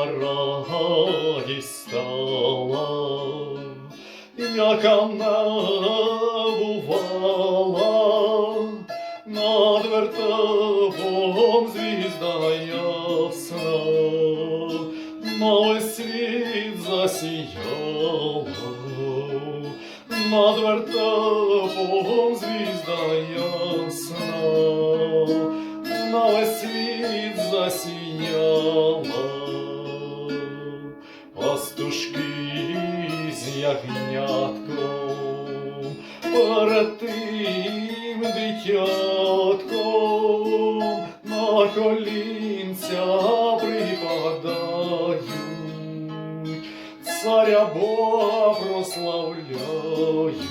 радість стала, яка не бувала, над вертепом звізда ясна, на весь світ засіяла, над вертепом звізда ясна, на весь світ засіяла. Пастушки з ягнятком перед тим дитятком на колінця припадають, царя Бога прославляють.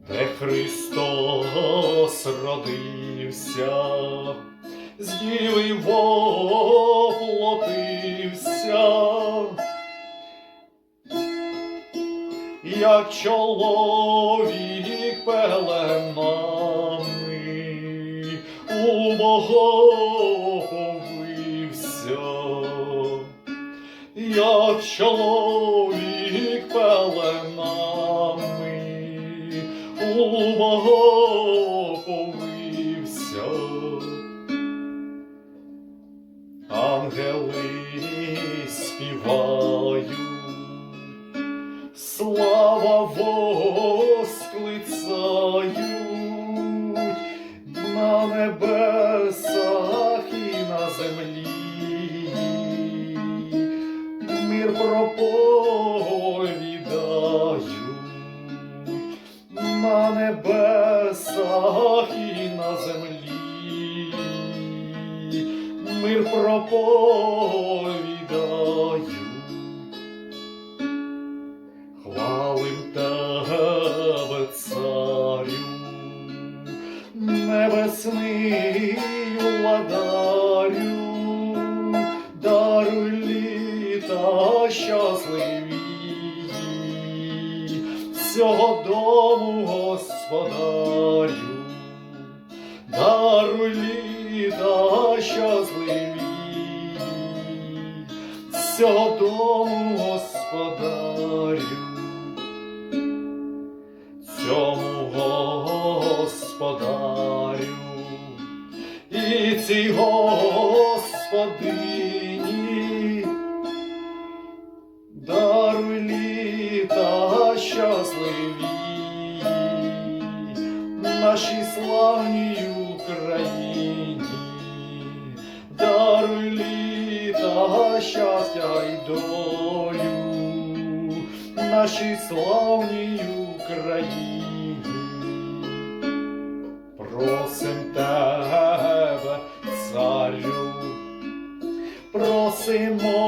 Де Христос родився, з діви воплотився, як чоловік пеленами у Бога повився, як чоловік пеленами у Бога повився. Ангели співають, слава восклицають, на небесах і на землі мир проповідають, на небесах і на землі мир проповідають. Хвалим тебе, царю, небесний владарю, даруй літа щасливі всього дому господарю, даруй літа щасливі всього дому господарю. Цьому господарю і цій господині даруй літа щасливі нашій славній Україні, даруй літа щастя й долю нашій славній Україні. Просим тебе, царю, просимо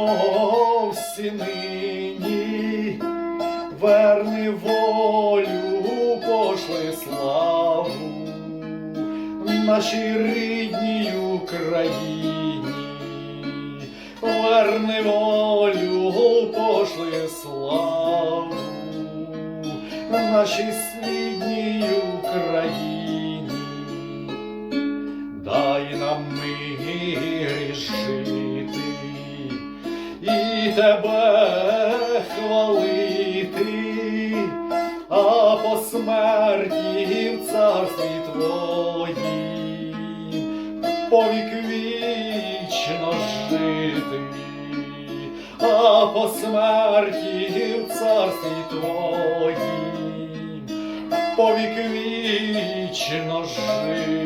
всі нині, верни волю, пошли славу нашій рідній Україні, верни волю, пошли славу нашій слідній Україні. Дай нам мир жити і тебе хвалити, а по смерті в царстві твоїм повік вічно жити, а по смерті в царстві твоїм повік вічно жити.